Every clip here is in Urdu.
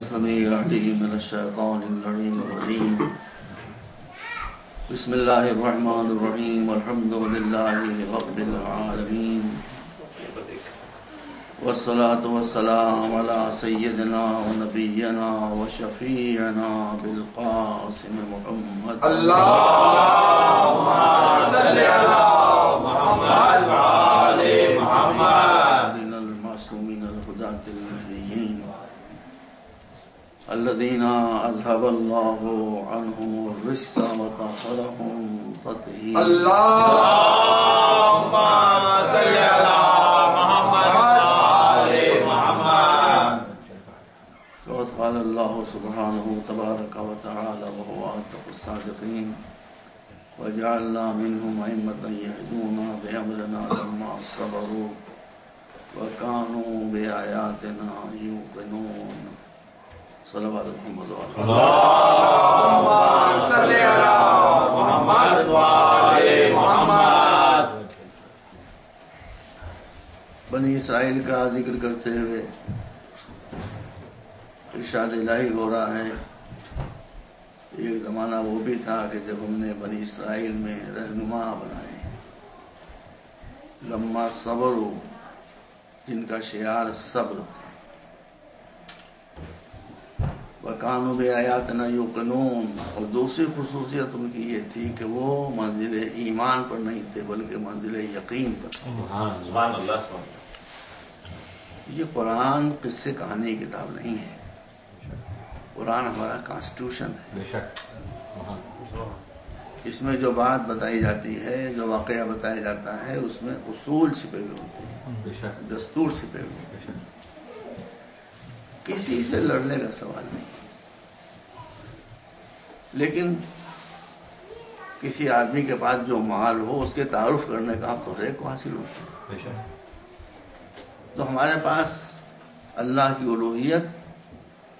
السميع العليم من الشيطان اللعين الرجيم. بسم الله الرحمن الرحيم. الحمد لله رب العالمين، والصلاة والسلام على سيدنا ونبينا وشفيعنا بالقاسم محمد. اللهم صل على محمد وآل محمد المعصومين الهداة المهديين الذين أذهب الله عنهم الرجس وطهرهم تطهيرا. اللهم صل على محمد وآل محمد. وقد قال الله سبحانه تبارك وتعالى وهو أصدق الصادقين: وجعلنا منهم أئمة يهدون بأمرنا لما صبروا وكانوا بآياتنا يوقنون. صلوات محمد وآل اللهم صل على محمد وآل محمد. بنی اسرائیل کا ذکر کرتے ہوئے ارشاد الہی ہو رہا ہے. ایک زمانہ وہ بھی تھا کہ جب ہم نے بنی اسرائیل میں رہنما بنائے، لما صبر، جن کا شعار صبر تھا. وَكَانُوا بِآيَاتِنَا يُوقِنُونَ، اور دوسری خصوصیت ان کی یہ تھی کہ وہ منزل ایمان پر نہیں تھے بلکہ منزل یقین پر. سبحان اللہ. یہ قرآن قصے کہانی کی کتاب نہیں ہے. قرآن ہمارا کانسٹیٹیوشن ہے. اس میں جو بات بتائی جاتی ہے، جو واقعہ بتایا جاتا ہے، اس میں اصول چھپے ہوئے ہوتے ہیں، دستور چھپے ہوئے ہوتے ہیں. کسی سے لڑنے کا سوال نہیں، لیکن کسی آدمی کے پاس جو مال ہو اس کے تعارف کرنے کا حق تو ہر ایک کو حاصل ہوتا ہے. تو ہمارے پاس اللہ کی الوہیت،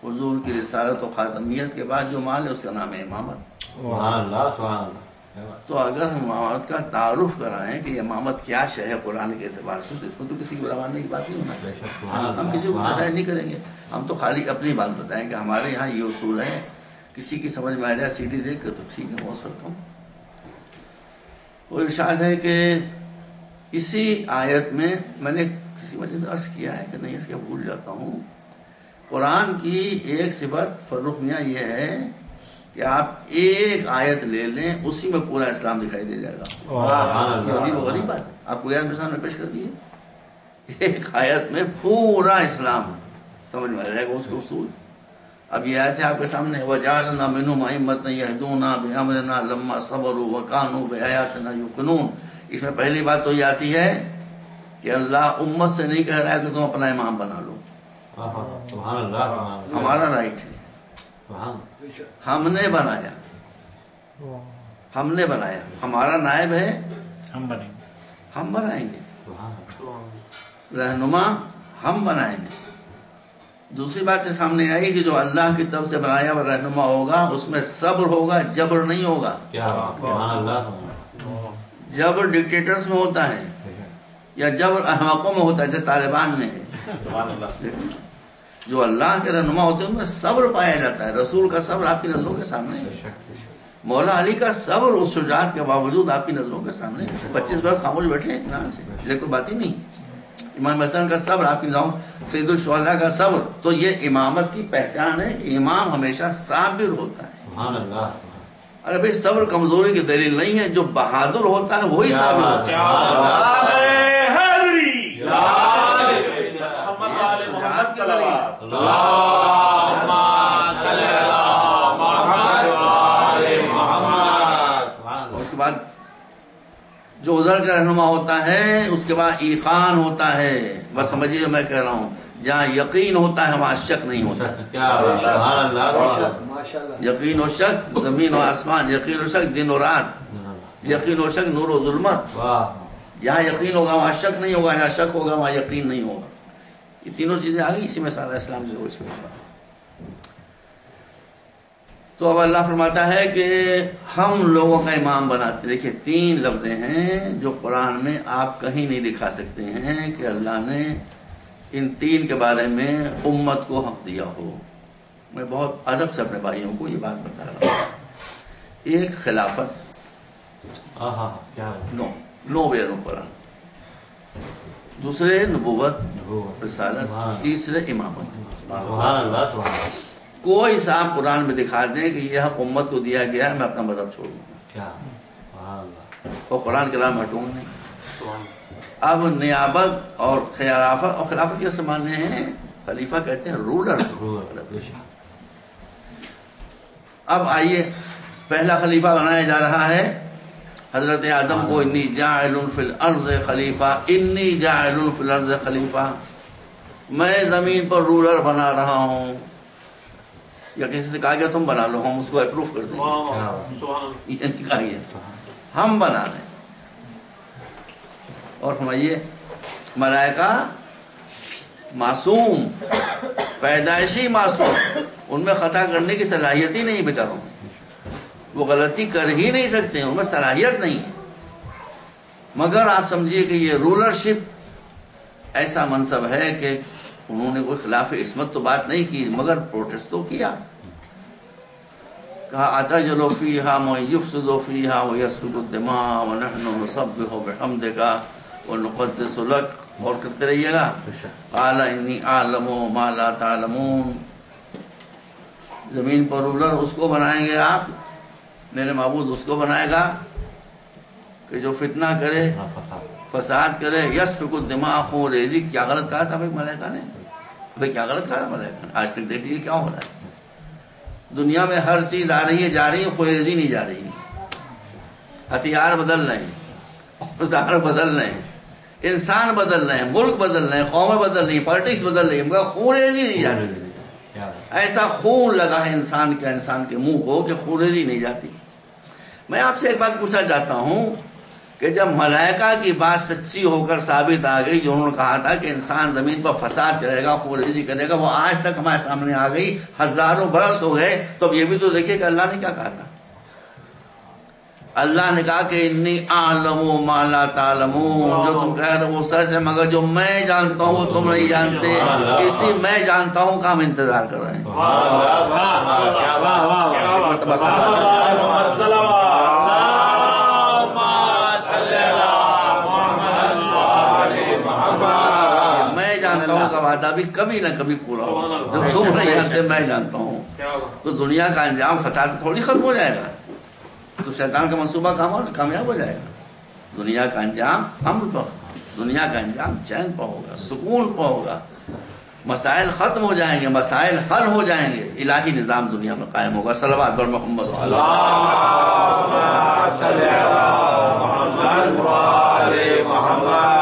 حضور کی رسالت و خاتمیت کے بعد جو مال ہے اس کا نام ہے امامت. تو اگر ہم امامت کا تعارف کرائیں کہ امامت کیا شے ہے قرآن کے اعتبار سے، تو اس میں تو کسی کو ماننے کی بات نہیں ہونا چاہیے. ہم کسی کو ہدایت نہیں کریں گے، ہم تو خالی اپنی بات بتائیں کہ ہمارے یہاں یہ اصول ہے. کسی کی سمجھ میں آ جائے سی ڈی دیکھ کے تو ٹھیک ہے، بہت سکتا ہوں. وہ ارشاد ہے کہ اسی آیت میں میں نے کسی وجہ سے عرض کیا ہے کہ نہیں، اس کے بھول جاتا ہوں. قرآن کی ایک صفت فرخ میاں یہ ہے کہ آپ ایک آیت لے لیں، اسی میں پورا اسلام دکھائی دے جائے گا. یہ عجیب و غریب بات ہے. آپ کو یاد میرے سامنے پیش کر دیے، ایک آیت میں پورا اسلام سمجھ میں آ جائے گا، اس کے اصول. اب یہ آیت ہے آپ کے سامنے: وَجَعَلْنَا مِنْهُمْ أَئِمَّةً يَهْدُونَ بِأَمْرِنَا لَمَّا صَبَرُوا وَكَانُوا بِآيَاتِنَا يُوقِنُونَ. اس میں پہلی بات تو یہ آتی ہے کہ اللہ امت سے نہیں کہہ رہا ہے کہ تم اپنا امام بنا لو. ہمارا رائٹ ہے، ہم نے بنایا، ہمارا نائب ہے، ہم بنائیں گے. رہنما ہم بنائیں گے. دوسری بات سے سامنے آئی کہ جو اللہ کی طرف سے بنایا ہوا رہنما ہوگا اس میں صبر ہوگا، جبر نہیں ہوگا. جبر ڈکٹیٹرز میں ہوتا ہے یا جبر احمقوں میں ہوتا ہے، جیسے طالبان میں ہے. جو اللہ کے رہنما ہوتے ہیں ان میں صبر پایا جاتا ہے. رسول کا صبر آپ کی نظروں کے سامنے ہے. مولا علی کا صبر اس شجاعت کے باوجود آپ کی نظروں کے سامنے 25 برس خاموش بیٹھے ہیں اطمینان سے، یہ کوئی بات ہی نہیں. امام حسن کا صبر آپ کی نظروں، سید الشہداء کا صبر. تو یہ امامت کی پہچان ہے کہ امام ہمیشہ صابر ہوتا ہے. ارے بھائی، صبر کمزوری کی دلیل نہیں ہے. جو بہادر ہوتا ہے وہی صابر ہوتا ہے. اس کے بعد جو ادھر کا رہنما ہوتا ہے اس کے بعد ایقان ہوتا ہے. بس سمجھیے جو میں کہہ رہا ہوں، جہاں یقین ہوتا ہے وہاں شک نہیں ہوتا. یقین و شک زمین و آسمان، یقین و شک دن و رات، یقین و شک نور و ظلمت. جہاں یقین ہوگا وہاں شک نہیں ہوگا، جہاں شک ہوگا وہاں یقین نہیں ہوگا. یہ تینوں چیزیں آ گئی، اسی میں سارا اسلام جو ہے. تو اب اللہ فرماتا ہے کہ ہم لوگوں کا امام بناتے. دیکھیے 3 لفظیں ہیں جو قرآن میں آپ کہیں نہیں دکھا سکتے ہیں کہ اللہ نے ان 3 کے بارے میں امت کو حق دیا ہو. میں بہت ادب سے اپنے بھائیوں کو یہ بات بتا رہا ہوں. ایک خلافت، نو بیروں پر، دوسرے نبوت رسالت، تیسرے امامت. کوئی صاحب قرآن میں دکھا دیں کہ یہ حق امت کو دیا گیا ہے، میں اپنا مذہب چھوڑ دوں اور قرآن کلام ہٹوں گا نہیں. اب نیابت اور خلافت کے سمانے ہیں، خلیفہ کہتے ہیں رولر. اب آئیے، پہلا خلیفہ بنایا جا رہا ہے حضرت آدم کو، انی جاعل فی الارض خلیفہ، انی جاعل فی الارض خلیفہ، میں زمین پر رولر بنا رہا ہوں. یا کسی سے کہا گیا تم بنا لو، ہم اس کو اپروو کر دیں گے. یہ نہیں کہا گیا، ہم بنا رہے ہیں. اور فرمائیے ملائکہ معصوم، پیدائشی معصوم، ان میں خطا کرنے کی صلاحیت ہی نہیں بیچاروں میں، وہ غلطی کر ہی نہیں سکتے ہیں، ان میں صلاحیت نہیں ہے. مگر آپ سمجھیے کہ یہ رولرشپ ایسا منصب ہے کہ انہوں نے کوئی خلاف عصمت تو بات نہیں کی، مگر پروٹیسٹ تو کیا. کہا اتجعل فیہا من یفسد فیہا ویسفک الدماء ونحن نسبح بحمدک ونقدس لک، اور کرتے رہیے گا. قال انی اعلم ما لا تعلمون. زمین پر رولر اس کو بنائیں گے آپ، میرے معبود اس کو بنائے گا کہ جو فتنہ کرے، فساد کرے، یسفک الدماء، خون ریزی. کیا غلط کہا تھا بھائی ملائکہ نے؟ بھائی کیا غلط کہا تھا ملائکہ نے؟ آج تک دیکھ لیجیے کیا ہو رہا ہے. دنیا میں ہر چیز آ رہی ہے، جا رہی ہے، خون ریزی نہیں جا رہی. ہتھیار بدل رہے ہیں، اوزار بدل رہے ہیں، انسان بدل رہے ہیں، ملک بدل رہے ہیں، قومیں بدل رہی ہیں، پالیٹکس بدل رہی ہے، مگر خون ریزی نہیں جا رہی. ایسا خون لگا ہے انسان کے منہ کو کہ خون ریزی نہیں جاتی. میں آپ سے ایک بات پوچھنا چاہتا ہوں کہ جب ملائکہ کی بات سچی ہو کر ثابت آ گئی، جو انہوں نے کہا تھا کہ انسان زمین پر فساد کرے گا، خون ریزی کرے گا، وہ آج تک ہمارے سامنے آ گئی، ہزاروں برس ہو گئے، تو اب یہ بھی تو دیکھیے کہ اللہ نے کیا کہا تھا. اللہ نے کہا کہ انی اعلم ما لا تعلمون، جو تم کہہ رہے ہو وہ سچ ہے، مگر جو میں جانتا ہوں وہ تم نہیں جانتے. اسی میں جانتا ہوں کا ہم انتظار کر رہے ہیں. میں جانتا ہوں کا وعدہ بھی کبھی نہ کبھی پورا ہوگا، جو تم نہیں جانتے میں جانتا ہوں. تو دنیا کا انجام فساد تھوڑی ختم ہو جائے گا، تو شیطان کا منصوبہ کامیاب ہو جائے گا. دنیا کا انجام امن پر، دنیا کا انجام چین پر ہوگا، سکون پر ہوگا. مسائل ختم ہو جائیں گے، مسائل حل ہو جائیں گے، الہی نظام دنیا میں قائم ہوگا. صلوات بر محمد.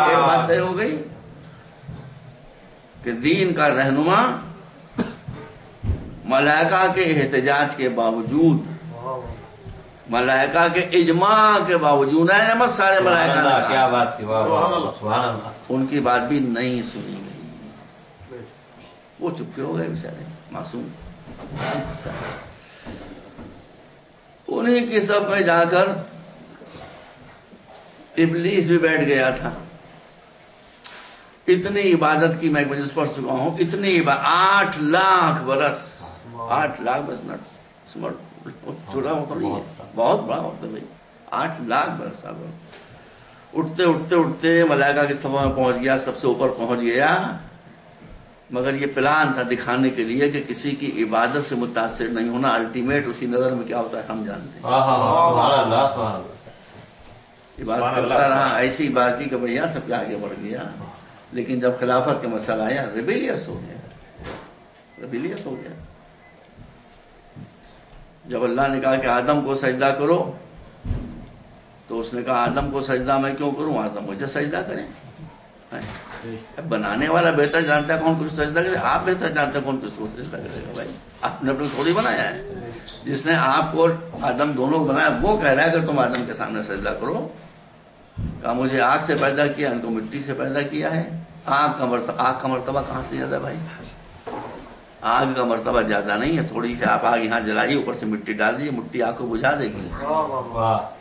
ایک بات طے ہو گئی کہ دین کا رہنما ملائکہ کے احتجاج کے باوجود، ملائکہ کے اجماع کے باوجود، نعمت سارے ملائکہ نے کہا، کیا بات کی، ان کی بات بھی نہیں سنی گئی. وہ چپکے ہو گئے بیچارے معصوم. انہی کی صف میں جا کر ابلیس بھی بیٹھ گیا تھا. اتنی عبادت کی میں ایک مجلس پڑھ چکا ہوں، اتنی 8 لاکھ برس، 8 لاکھ برس چھوٹا ہوتا نہیں ہے، بہت بڑا ہوتا ہے بھائی. 8 لاکھ برس سال اٹھتے اٹھتے اٹھتے ملائکہ کی صفوں میں پہنچ گیا، سب سے اوپر پہنچ گیا. مگر یہ پلان تھا دکھانے کے لیے کہ کسی کی عبادت سے متاثر نہیں ہونا. الٹیمیٹ اسی نظر میں کیا ہوتا ہے ہم جانتے ہیں. عبادت کرتا رہا، ایسی بات کی کہ بھیا سب کے آگے بڑھ گیا. لیکن جب خلافت کا مسئلہ آیا، ریبیلیس ہو گیا. جب اللہ نے کہا کہ آدم کو سجدہ کرو، تو اس نے کہا آدم کو سجدہ میں کیوں کروں، آدم مجھے سجدہ کریں. بنانے والا بہتر جانتا ہے کون کچھ سجدہ کرے، آپ بہتر جانتے ہیں کون کچھ سجدہ کرے گا. بھائی آپ نے اپنے تھوڑی بنایا ہے. جس نے آپ کو آدم دونوں کو بنایا وہ کہہ رہا ہے کہ تم آدم کے سامنے سجدہ کرو. کہا مجھے آگ سے پیدا کیا، ان کو مٹی سے پیدا کیا ہے. آگ کا مرتبہ کہاں سے زیادہ بھائی؟ آگ کا مرتبہ زیادہ نہیں ہے. تھوڑی سی آپ آگ یہاں جلائیے، اوپر سے مٹی ڈال دیجیے، مٹی آگ کو بجھا دے گی.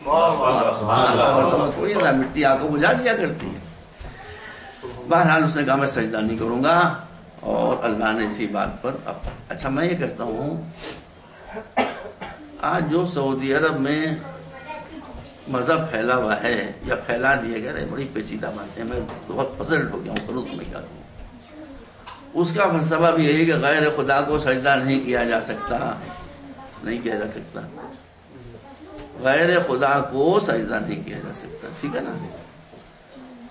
مرتبہ تھوڑی ہے، مٹی آگ کو بجھا دیا کرتی ہے. بہرحال اس نے کہا میں سجدہ نہیں کروں گا. اور اللہ نے اسی بات پر اچھا میں یہ کہتا ہوں آج جو سعودی عرب میں مذہب پھیلا ہوا ہے یا پھیلا دیا گیا ہے، بڑی پیچیدہ بات ہے، میں بہت پزلڈ ہو گیا ہوں، کروں تو میں کیا کروں۔ اس کا فلسفہ بھی یہی کہ غیر خدا کو سجدہ نہیں کیا جا سکتا، نہیں کیا جا سکتا، غیر خدا کو سجدہ نہیں کیا جا سکتا، ٹھیک ہے نا؟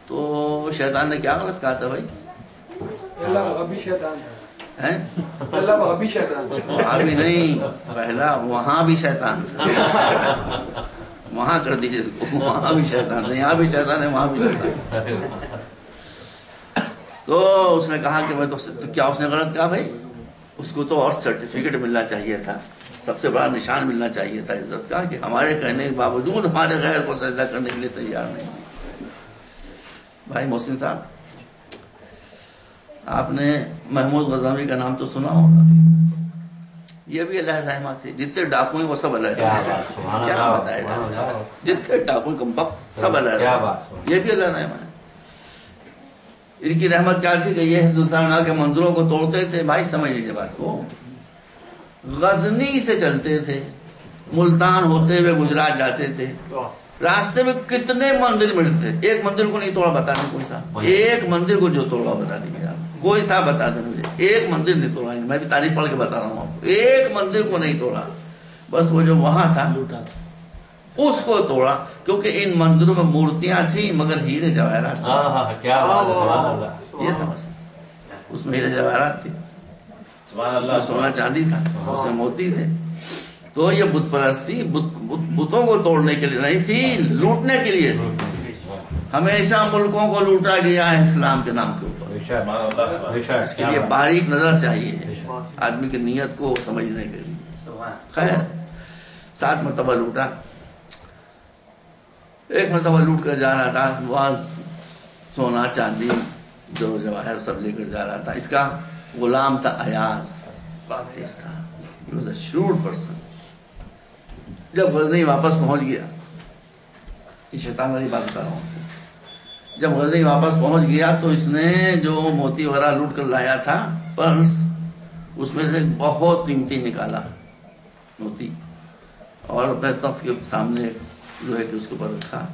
تو شیطان نے کیا غلط کہا تھا بھائی؟ اللہ ابھی شیطان ہے، اللہ ابھی شیطان وہاں بھی نہیں، پہلا وہاں بھی شیطان تھا، وہاں کر دیجیے اس کو، وہاں بھی شیطان تھا، یہاں بھی شیطان ہے، وہاں بھی شیطان ہے۔ تو اس نے کہا کہ میں تو کیا اس نے غلط کہا بھائی؟ اس کو تو اور سرٹیفکیٹ ملنا چاہیے تھا، سب سے بڑا نشان ملنا چاہیے تھا عزت کا، کہ ہمارے کہنے کے باوجود ہمارے غیر کو سجدہ کرنے کے لیے تیار نہیں۔ بھائی محسن صاحب، آپ نے محمود غزنوی کا نام تو سنا ہوگا، یہ بھی اللہ رحمہ تھے، جتنے ڈاکو ہیں وہ سب اللہ رحمہ، کیا بتایا جائے، جتنے ڈاکو ہیں کم بخت سب اللہ رحمہ، یہ بھی اللہ رحمہ ہے۔ ان کی رحمت کیا تھی کہ یہ ہندوستان کے مندروں کو توڑتے تھے، بھائی سمجھ لیجیے بات کو، غزنی سے چلتے تھے، ملتان ہوتے ہوئے گجرات جاتے تھے، راستے میں کتنے مندر ملتے تھے، ایک مندر کو نہیں توڑا، بتا دیں کوئی صاحب، ایک مندر کو جو توڑا بتا دیجیے آپ، کوئی صاحب بتا دیں مجھے، ایک مندر نہیں توڑا، میں بھی تاریخ پڑھ کے بتا رہا ہوں آپ کو، ایک مندر کو نہیں توڑا، بس وہ جو وہاں تھا اس کو توڑا، کیونکہ ان مندروں میں مورتیاں تھیں مگر ہیرے جواہرات یہ تھا بس، اس میں ہیرے جواہرات تھے، اس میں سونا چاندی تھا، اس میں موتی تھے۔ تو یہ بت پرستی بتوں کو توڑنے کے لیے نہیں تھی، لوٹنے کے لیے تھی۔ ہمیشہ ملکوں کو لوٹا گیا ہے اسلام کے نام کے اوپر، اس کے لیے باریک نظر چاہیے آدمی کی نیت کو سمجھنے کے لیے۔ خیر 7 مرتبہ لوٹا، ایک مرتبہ لوٹ کر جا رہا تھا، وہاں سونا چاندی جو جواہر سب لے کر جا رہا تھا۔ اس کا غلام تھا ایاز، بڑا تیز تھا، he was a shrewd person۔ جب غزنی واپس پہنچ گیا، یہ شیطان والی بات بتا رہا ہوں، جب غزنی واپس پہنچ گیا تو اس نے جو موتی وغیرہ لوٹ کر لایا تھا پرس، اس میں سے بہت قیمتی نکالا موتی، اور اپنے تخت کے سامنے لوہے کے اس کے اوپر رکھا،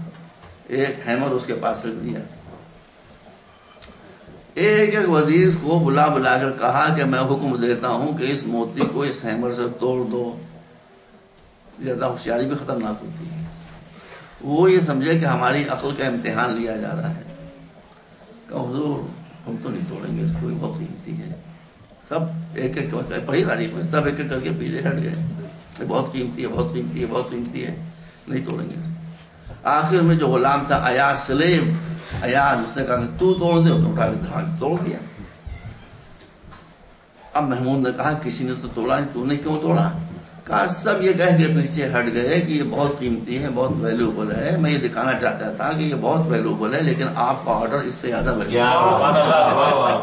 ایک ہیمر اس کے پاس رکھ دیا، ایک ایک وزیر کو بلا بلا کر کہا کہ میں حکم دیتا ہوں کہ اس موتی کو اس ہیمر سے توڑ دو۔ زیادہ ہوشیاری بھی خطرناک ہوتی ہے، وہ یہ سمجھے کہ ہماری عقل کا امتحان لیا جا رہا ہے، کہ حضور ہم تو نہیں توڑیں گے اس کو، بہت قیمتی ہے۔ سب ایک ایک پڑھی تاریخ میں، سب ایک ایک کر کے پیچھے ہٹ گئے، بہت قیمتی ہے، بہت قیمتی ہے، بہت قیمتی ہے، نہیں توڑیں گے اسے۔ آخر میں جو غلام تھا ایاز سلیم، ایاز اس نے کہا کہ تو توڑ دے، اس نے اٹھا کے دھاڑ سے توڑ دیا۔ اب محمود نے کہا کسی نے تو توڑا نہیں، تو نے کیوں توڑا؟ کہا سب یہ کہہ کے پیچھے ہٹ گئے کہ یہ بہت قیمتی ہے، بہت ویلیوبل ہے، میں یہ دکھانا چاہتا تھا کہ یہ بہت ویلیوبل ہے، لیکن آپ کا آرڈر اس سے زیادہ ویلیوبل ہے۔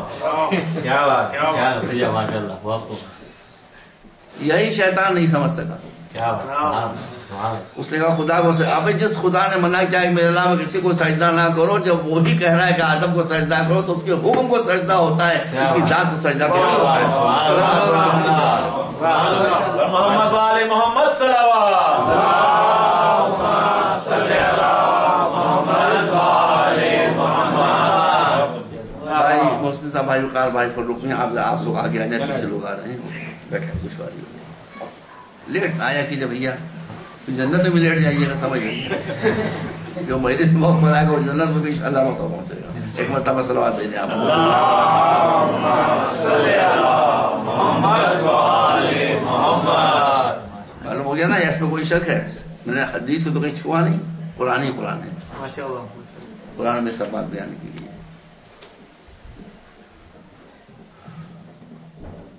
یہی شیطان نہیں سمجھ سکا، اس نے کہا خدا کو اب جس خدا نے منع کیا کہ میرے علاوہ کسی کو سجدہ نہ کرو، جب وہی کہہ رہا ہے کہ آدم کو سجدہ کرو تو اس کے حکم کو سجدہ ہوتا ہے، اس کی ذات کو سجدہ کرو ہوتا ہے۔ محمد والے محمد صلوات، بھائی محسن صاحب، بھائی وقار، بھائی فروخ میں آپ لوگ آگے آ جائیں، پیچھے لوگ آ رہے ہیں، بیٹھے دشواری لیٹ نہ آیا کیجیے بھیا، جنت میں بھی لیٹ جائیے گا، سمجھ لیجیے جو مجلس میں وقت بنائے گا وہ جنت میں بھی انشاءاللہ وقت پہنچے گا۔ ایک مرتبہ صلوات دے دیں آپ۔ معلوم ہو گیا نا، اس میں کوئی شک ہے؟ میں نے حدیث کو تو کہیں چھوا نہیں، قرآن ہی قرآن ہے، قرآن میں سب بات بیان کی گئی ہے۔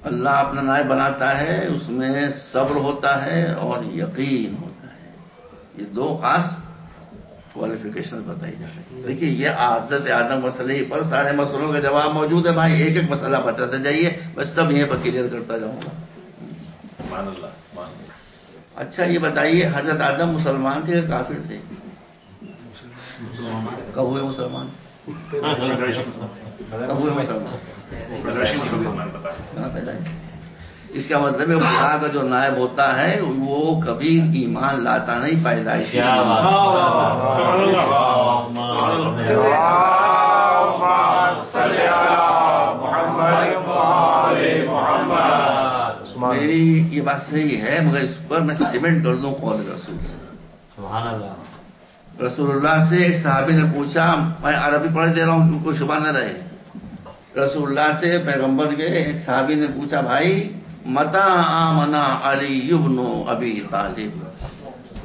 اللہ اپنا نائب بناتا ہے، اس میں صبر ہوتا ہے اور یقین ہوتا ہے، یہ 2 خاص کوالیفیکیشن بتائی جا رہی ہیں۔ دیکھیے یہ عادت آدم مسئلے پر سارے مسئلوں کا جواب موجود ہے بھائی، ایک ایک مسئلہ بتاتے جائیے، بس سب یہیں پر کلیئر کرتا جاؤں گا۔ اچھا یہ بتائیے حضرت آدم مسلمان تھے یا کافر تھے؟ کب ہوئے مسلمان؟ کب ہوئے مسلمان؟ اس کا مطلب ہے خدا کا جو نائب ہوتا ہے وہ کبھی ایمان لاتا نہیں، پیدائشی میری یہ بات صحیح ہے، مگر اس پر میں سیمنٹ کر دوں قول رسول سے۔ سبحان اللہ۔ رسول اللہ سے ایک صحابی نے پوچھا، میں عربی پڑھ دے رہا ہوں کوئی شبہ نہ رہے، رسول اللہ سے پیغمبر کے ایک صحابی نے پوچھا، بھائی متا آمنا علی ابن ابی طالب،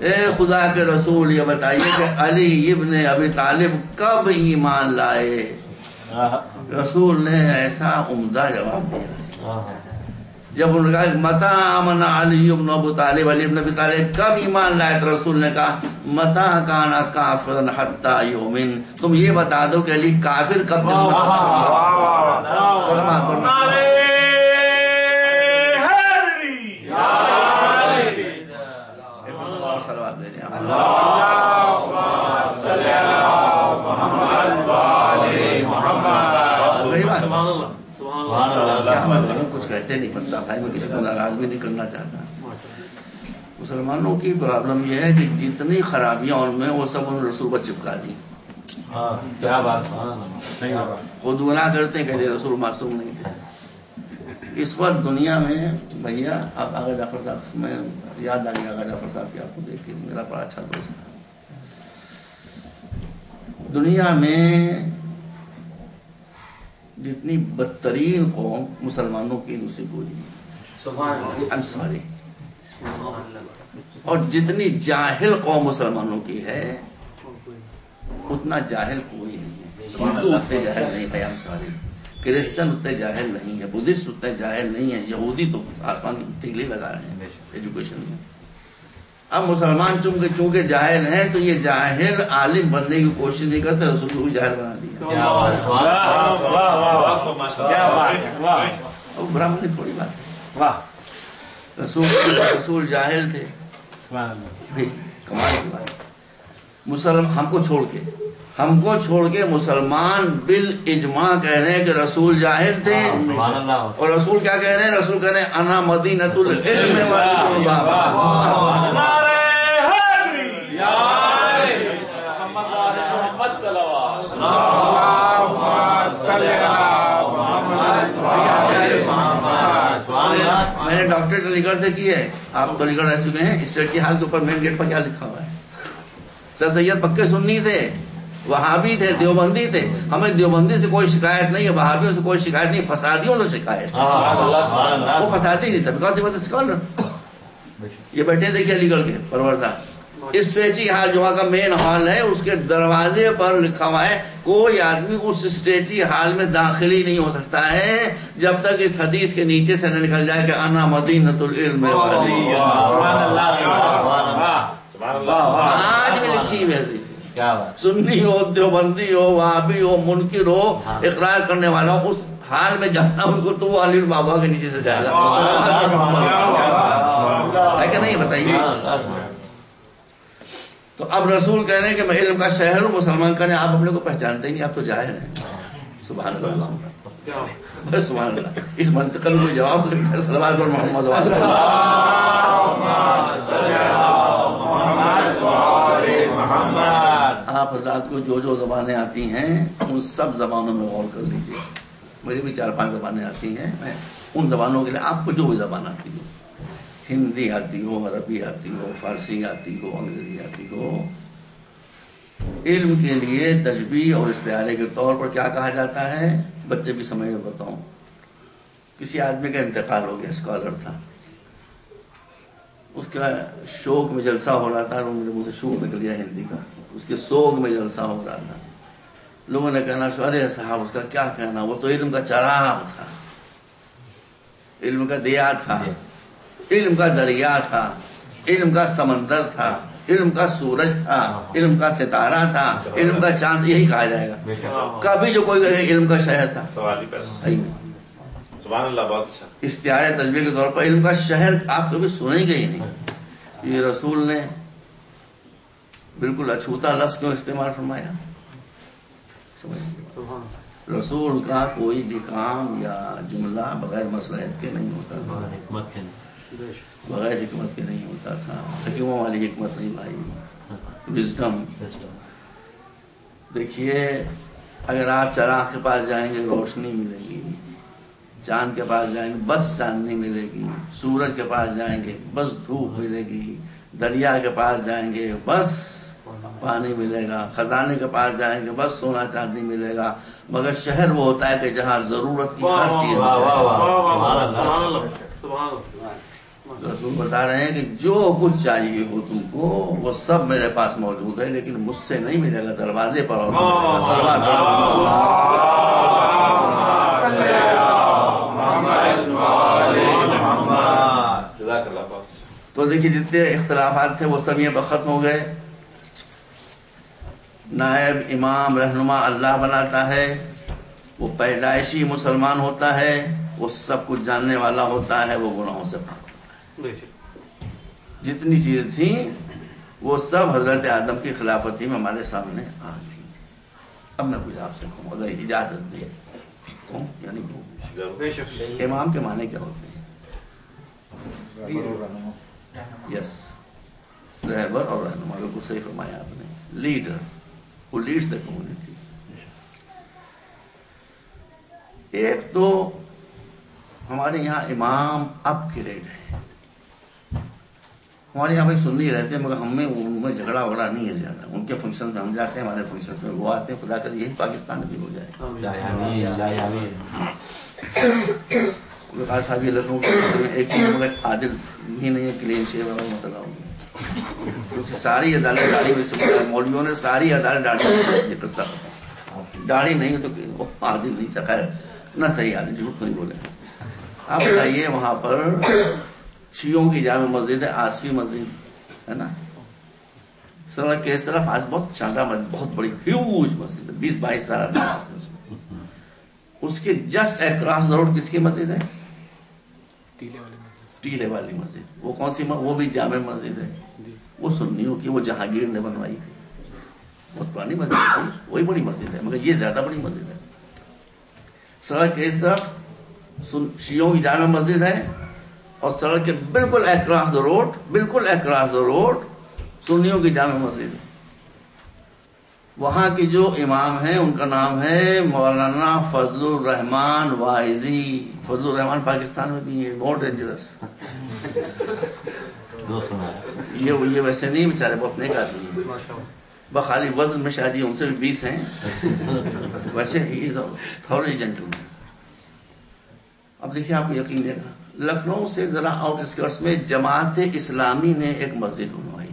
اے خدا کے رسول یہ بتائیے کہ علی ابن ابی طالب کب ایمان لائے؟ رسول نے ایسا عمدہ جواب دیا، جب انہوں نے کہا متا آمنا علی ابن ابی طالب، علی ابن ابی طالب کب ایمان لائے؟ تو رسول نے کہا متا کانا کافرا حتی یؤمن، تم یہ بتا دو کہ علی کافر کب کچھ کہتے نہیں بنتا بھائی، میں کسی کو ناراض بھی نہیں کرنا چاہتا۔ مسلمانوں کی پرابلم یہ ہے کہ جتنی خرابیاں ان میں وہ سب ان رسول کو چپکا دی، خود گناہ کرتے ہیں کہتے رسول معصوم نہیں تھے۔ اس وقت دنیا میں بھیا آپ آغا جعفر صاحب، میں یاد آ گیا آغا جعفر صاحب کی، آپ کو دیکھ کے میرا بڑا اچھا دوست تھا۔ دنیا میں جتنی بدترین قوم مسلمانوں کی دوسری کوئی نہیں، I'm sorry، اور جتنی جاہل قوم مسلمانوں کی ہے اتنا جاہل کوئی نہیں ہے۔ ہندو اتنے جاہل نہیں بھائی، I'm sorry، کرسچن اتنے جاہل نہیں ہے، بدھسٹ اتنے جاہل نہیں ہے، یہودی تو آسمان کی تگلی لگا رہے ہیں ایجوکیشن میں۔ اب مسلمان چونکہ جاہل ہیں تو یہ جاہل عالم بننے کی کوشش نہیں کرتے، رسول کو جاہل بنا دیا۔ برہمنی تھوڑی بات ہے، رسول جاہل تھے بھائی، کمال کی بات۔ ہم کو چھوڑ کے مسلمان بالاجماع کہہ رہے ہیں کہ رسول جاہل تھے، اور رسول کیا کہہ رہے ہیں؟ رسول کہہ رہے ہیں انا مدینۃ العلم میں نے ڈاکٹر علی گڑھ سے کی ہے، آپ تو علی گڑھ رہ چکے ہیں، اسٹریچی ہال کے اوپر مین گیٹ پر کیا لکھا ہوا ہے؟ سر سید پکے سنی تھے، وہابی تھے، دیوبندی تھے، ہمیں دیوبندی سے کوئی شکایت نہیں ہے، وہابیوں سے کوئی شکایت نہیں، فسادیوں سے شکایت ہے۔ وہ فسادی نہیں تھا، because he was a scholar. یہ بیٹھے دیکھیے علی گڑھ کے پروردہ، اسٹریچی ہال جو وہاں کا مین ہال ہے، اس کے دروازے پر لکھا ہوا ہے کوئی آدمی اس اسٹریچی ہال میں داخل ہی نہیں ہو سکتا ہے جب تک اس حدیث کے نیچے سے نہ نکل جائے کہ انا مدینۃ العلم۔ آج بھی لکھی ہوئی ہے، سنی ہو، دیوبندی ہو، وہابی ہو، منکر ہو، اقرار کرنے والا ہو، اس حال میں جانا ان کو تو علی بابا کے نیچے سے جائے گا، ہے کہ نہیں؟ بتائیے۔ تو اب رسول کہہ رہے ہیں کہ میں علم کا شہر ہوں، مسلمان کہنے آپ اپنے کو پہچانتے ہی نہیں، آپ تو جاہل ہیں۔ سبحان اللہ، بس سبحان اللہ، اس منطقل کو جواب ہو سکتا ہے صلوات پر محمد آپ حضرات کو جو زبانیں آتی ہیں ان سب زبانوں میں غور کر لیجئے۔ مجھے بھی 4-5 زبانیں آتی ہیں، میں ان زبانوں کے لیے آپ کو جو بھی زبان آتی ہو، ہندی آتی ہو، عربی آتی ہو، فارسی آتی ہو، انگریزی آتی ہو، علم کے لیے تشبیہ اور استعارے کے طور پر کیا کہا جاتا ہے؟ بچے بھی سمجھ میں بتاؤں، کسی آدمی کا انتقال ہو گیا، اسکالر تھا، اس کا شوق میں جلسہ ہو رہا تھا، میرے منہ سے شوق نکل گیا ہندی کا، اس کے سوگ میں جلسہ ہو رہا تھا، لوگوں نے کہنا ارے صاحب اس کا کیا کہنا، وہ تو علم کا چراغ تھا، علم کا دیا تھا، علم کا دریا تھا، علم کا سمندر تھا، علم کا سورج تھا، علم کا ستارہ تھا، علم کا چاند، یہی کہا جائے گا۔ کبھی جو کوئی علم کا شہر تھا، سبحان اللہ، بہت اچھا۔ استعارے تشبیہ کے طور پر علم کا شہر آپ کبھی سنیں گے ہی نہیں۔ یہ رسول نے بالکل اچھوتا لفظ کیوں استعمال فرمایا؟ رسول کا کوئی بھی کام یا جملہ بغیر مصلحت کے نہیں ہوتا تھا، حکمت کے نہیں، بغیر حکمت کے نہیں ہوتا تھا. حکیموں والی حکمت نہیں بھائی، وزڈم. دیکھیے اگر آپ چراغ کے پاس جائیں گے روشنی ملے گی، چاند کے پاس جائیں گے بس چاندنی ملے گی، سورج کے پاس جائیں گے بس دھوپ ملے گی، دریا کے پاس جائیں گے بس پانی ملے گا، خزانے کے پاس جائیں گے بس سونا چاندی ملے گا. مگر شہر وہ ہوتا ہے کہ جہاں ضرورت کی ہر چیز رسول بتا رہے ہیں کہ جو کچھ چاہیے ہو تم کو وہ سب میرے پاس موجود ہے، لیکن مجھ سے نہیں ملے گا، دروازے پر اور تو دیکھیے جتنے اختلافات تھے وہ سب یہ ختم ہو گئے. نائب امام رہنما اللہ بناتا ہے، وہ پیدائشی مسلمان ہوتا ہے، وہ سب کچھ جاننے والا ہوتا ہے، وہ گناہوں سے پاک ہوتا ہے. جتنی چیزیں تھیں وہ سب حضرت آدم کی خلافتی میں ہمارے سامنے آ گئی. اب میں کچھ آپ سے کہوں اگر اجازت دے کہوں یا نہیں کہوں. امام کے معنی کیا ہوتے ہیں؟ یس، رہبر اور رہنما، بالکل صحیح فرمایا آپ نے. Leader who leads the community. ایک تو ہمارے یہاں امام اپ گریڈ ہے. ہمارے یہاں بھائی سنی رہتے ہیں مگر ہم میں ان میں جھگڑا وگڑا نہیں ہے زیادہ. ان کے فنکشن میں ہم جاتے ہیں، ہمارے فنکشن میں وہ آتے ہیں. خدا کر یہی پاکستان میں بھی ہو جائے. وقار صاحب یہ لکھنؤ ایک چیز مگر عادل بھی نہیں ہے، کلین شیو ہے، مسئلہ ہو گیا. ساری عدالت داڑھی میں مولویوں نے ساری عدالت داڑھی قصہ داڑھی نہیں تو وہ عادل نہیں تھا. خیر نہ صحیح عادل، جھوٹ تو نہیں بولے. آپ بتائیے وہاں پر شیعوں کی جامع مسجد ہے، آصفی مسجد ہے نا، سڑک کے اس طرف آج بہت شاندار مسجد، بہت بڑی ہیوج مسجد ہے، 20-22 سال آدمی آتے ہیں اس میں. اس کے جسٹ اکراس دا روڈ کس کی مسجد ہے؟ ٹیلے والی مسجد. وہ کون سی وہ بھی جامع مسجد ہے، وہ سنیوں کی، وہ جہانگیر نے بنوائی تھی. بہت پرانی مسجد ہے، وہی بڑی مسجد ہے مگر یہ زیادہ بڑی مسجد ہے. سڑک کے اس طرف شیعوں کی جامع مسجد ہے اور سڑک کے بالکل اکراس دا روڈ، بالکل اکراس دا روڈ سنیوں کی جامع مسجد ہے. وہاں کے جو امام ہیں ان کا نام ہے مولانا فضل الرحمان واعظی. فضل الرحمان پاکستان میں بھی ہے، بہت ڈینجرس. یہ ویسے نہیں بیچارے، بہت نیک آدمی ہیں، بخالی وزن میں شادی ان سے بھی 20 ہیں، ویسے ہی تھوڑی جنٹلمین. اب دیکھیے آپ کو یقین دے گا، لکھنؤ سے ذرا آؤٹ اسکرٹس میں جماعت اسلامی نے ایک مسجد بنوائی.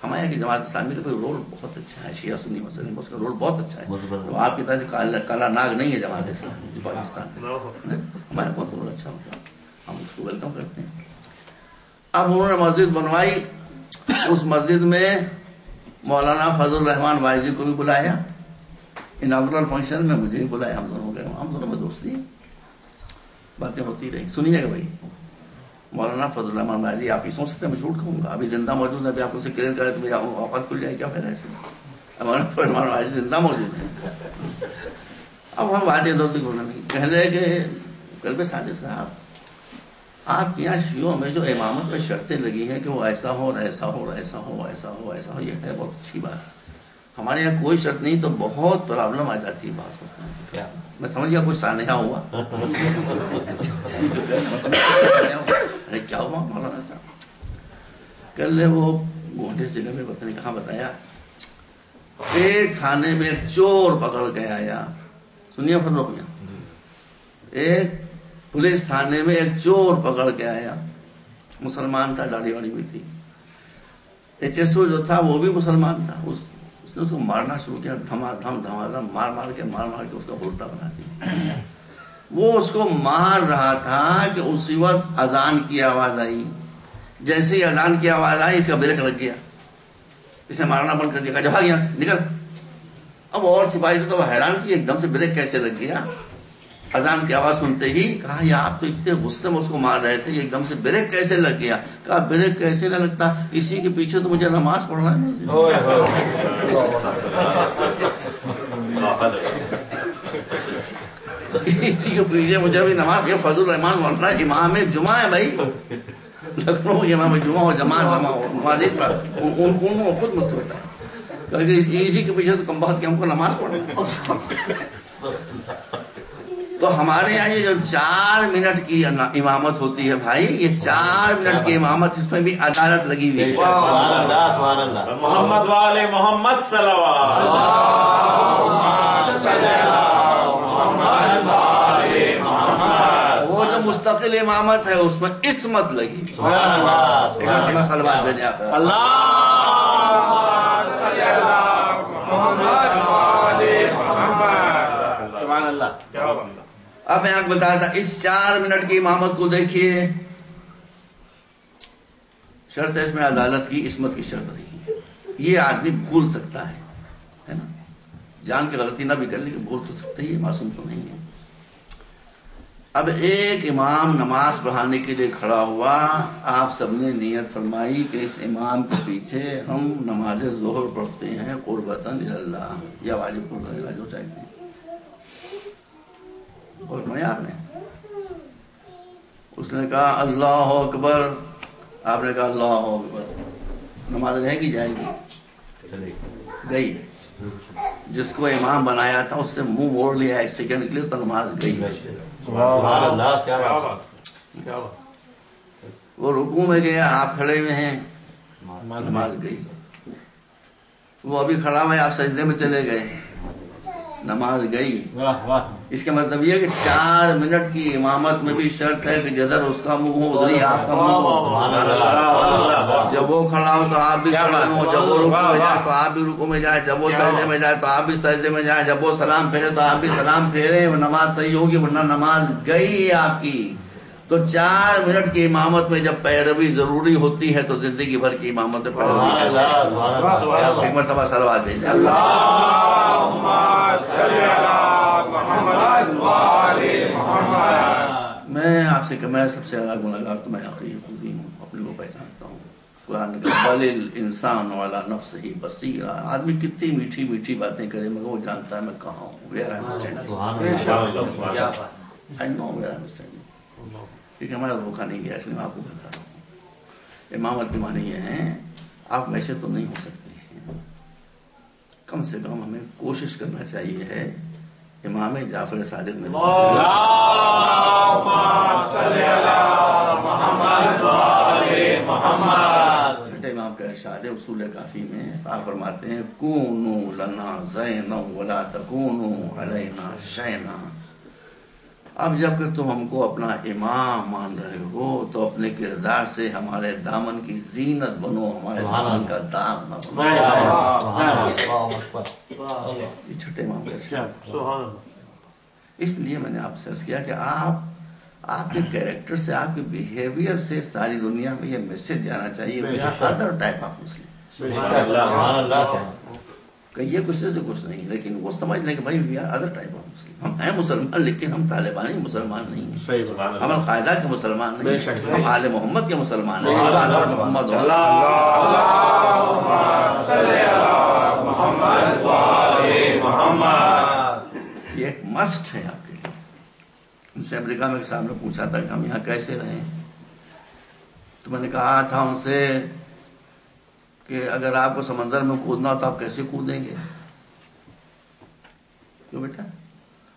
ہمارے یہاں کی جماعت اسلامی کا رول بہت اچھا ہے، شیعہ سنی مسئلے میں اس کا رول بہت اچھا ہے. آپ کی طرح سے کالا ناگ نہیں ہے جماعت اسلامی جو پاکستان میں، ہمارا بہت رول اچھا ہوتا ہے، ہم اس کو ویلکم کرتے ہیں. اب انہوں نے مسجد بنوائی، اس مسجد میں مولانا فضل الرحمان واعظی کو بھی بلایا. اناگورل فنکشن میں مجھے بھی بلایا. ہم دونوں میں دوستی، باتیں ہوتی رہی. سنیے گا بھائی، مولانا فضل الرحمان واعظی، آپ ہی سوچ سکتے ہیں میں جھوٹ کہوں گا، ابھی زندہ موجود ہے. ابھی آپ اسے کلیئر کرے تو اوقات کھل جائے، کیا فائدہ ایسے. مولانا فضل الرحمان واعظی زندہ موجود ہے. اب ہم باتیں دوستی کہنے لگے کہ قلب صادق صاحب، آپ کے یہاں شیعوں میں جو امامت پہ شرطیں لگی ہیں کہ وہ ایسا ہو ایسا ہو ایسا ہو ایسا ہو ایسا ہو، یہ ہے بہت اچھی بات. ہمارے یہاں کوئی شرط نہیں تو بہت پرابلم آ جاتی ہے. بات ہوتا ہے میں سمجھ گیا کچھ سانحہ ہوا. ارے کیا ہوا مولانا صاحب؟ کل وہ گونڈے ضلع میں پتہ نہیں کہاں بتایا، ایک تھانے میں ایک چور پکڑ کے آیا. سنیے پھر روک گیا. ایک پولیس تھانے میں ایک چور پکڑ کے آیا، مسلمان تھا، داڑھی واڑی بھی تھی. ایچ ایس او جو تھا وہ بھی مسلمان تھا. اس نے اس کو مارنا شروع کیا، دھما دھم مار کے اس کا بولتا بنا دیا. وہ اس کو مار رہا تھا کہ اسی وقت اذان کی آواز آئی. جیسے ہی اذان کی آواز آئی اس کا بریک لگ گیا، اس نے مارنا بند کر دیا. جب بھاگ یہاں سے نکل. اب اور سپاہی تو حیران کی ایک دم سے بریک کیسے لگ گیا. اذان کی آواز سنتے ہی کہا یہ آپ تو اتنے غصے میں اس کو مار رہے تھے، یہ ایک دم سے بریک کیسے لگ گیا؟ کہا بریک کیسے نہ لگتا، اسی کے پیچھے تو مجھے نماز پڑھنا ہے. اسی کے پیچھے مجھے بھی نماز، یہ فضل الرحمان مولانا امام جمعہ ہے بھائی، لکھنؤ کے امام جمعہ ہو، جماعت جمعہ ہو، مسجد پر ان کو خود مجھ سے بتایا کہ اسی کے پیچھے تو کم بہت کہ ہم کو نماز پڑھنا ہے۔ تو ہمارے یہاں یہ جو 4 منٹ کی امامت ہوتی ہے بھائی، یہ 4 منٹ کی امامت، اس میں بھی عدالت لگی ہوئی ہے۔ سبحان اللہ سبحان اللہ، محمد والے محمد صلوات، وہ جو مستقل امامت ہے اس میں عصمت لگی۔ سبحان اللہ ایک مرتبہ صلوات بھیجیں آپ۔ سبحان اللہ۔ اب میں آپ کو بتایا تھا اس 4 منٹ کی امامت کو دیکھیے، شرط ہے اس میں عدالت کی، عصمت کی شرط نہیں ہے۔ یہ آدمی بھول سکتا ہے نا، جان کے غلطی نہ بھی کر لیکن بھول تو سکتا ہی ہے، معصوم تو نہیں ہے۔ اب ایک امام نماز پڑھانے کے لیے کھڑا ہوا، آپ سب نے نیت فرمائی کہ اس امام کے پیچھے ہم نماز ظہر پڑھتے ہیں قربتاً اللہ یا واجب قربتاً اللہ، جو چاہتے ہیں، اور میں آپ نے اس نے کہا اللہ اکبر، آپ نے کہا اللہ اکبر، نماز رہ گی جائے گی؟ گئی۔ جس کو امام بنایا تھا اس سے منہ موڑ لیا 1 سیکنڈ کے لیے تو نماز گئی۔ سبحان اللہ، کیا بات، وہ رکوع میں گیا، آپ کھڑے ہوئے ہیں، نماز گئی۔ وہ ابھی کھڑا ہوا ہے، آپ سجدے میں چلے گئے، نماز گئی۔ اس کا مطلب یہ کہ 4 منٹ کی امامت میں بھی شرط ہے کہ جدھر اس کا منہ ہو ادھر ہی آپ کا منہ ہو۔ جب وہ کھڑا ہو تو آپ بھی کھڑے ہو، جب وہ رکوع میں جائے تو آپ بھی رکوع میں جائے، جب وہ سجدے میں جائے تو آپ بھی سجدے میں جائیں، جب وہ سلام پھیرے تو آپ بھی سلام پھیرے، نماز صحیح ہوگی، ورنہ نماز گئی آپ کی۔ تو 4 منٹ کی امامت میں جب پیروی ضروری ہوتی ہے تو زندگی بھر کی امامت میں پیروی کیسے؟ ایک مرتبہ صلوات دیں۔ میں آپ سے کہ میں سب سے زیادہ گنہگار تو میں آخری خود ہی ہوں، اپنے کو پہچانتا ہوں۔ قرآن کا بل الانسان علی نفسہ بصیرہ، آدمی کتنی میٹھی میٹھی باتیں کرے مگر وہ جانتا ہے میں کہاں ہوں، where I am standing, I know where I am standing, کیونکہ ہمارا روکا نہیں گیا، اس لیے میں آپ کو بتا رہا ہوں۔ امامت کے معنی یہ ہیں آپ ویسے تو نہیں ہو سکتے ہیں، کم سے کم ہمیں کوشش کرنا چاہیے ہے امام جعفر صادق میں چھٹے امام کا ارشاد ہے اصول کافی میں، آپ فرماتے ہیں کونوا لنا زینا ولا تکونوا علینا شینا۔ اب جب کہ تم ہم کو اپنا امام مان رہے ہو تو اپنے کردار سے ہمارے دامن کی زینت بنو، ہمارے دامن کا داغ نہ بنو۔ یہ چھٹے امام کا ارشاد۔ اس لیے میں نے آپ سے عرض کیا کہ آپ کے کیریکٹر سے، آپ کے بیہیویئر سے ساری دنیا میں یہ میسج جانا چاہیے ادر ٹائپ آف مسلم، کہ یہ کچھ سے کچھ نہیں، لیکن وہ سمجھ لیں کہ بھائی we are other type of Muslim, ہم ہیں مسلمان لیکن ہم طالبانی مسلمان نہیں ہیں، ہم القاعدہ کے مسلمان نہیں ہیں، ہم آل محمد کے مسلمان ہیں۔ محمد یہ ایک مسٹ ہے آپ کے لیے۔ ان سے امریکہ میں ایک صاحب نے پوچھا تھا کہ ہم یہاں کیسے رہیں، تو میں نے کہا تھا ان سے کہ اگر آپ کو سمندر میں کودنا ہو تو آپ کیسے کودیں گے؟ کیوں بیٹا؟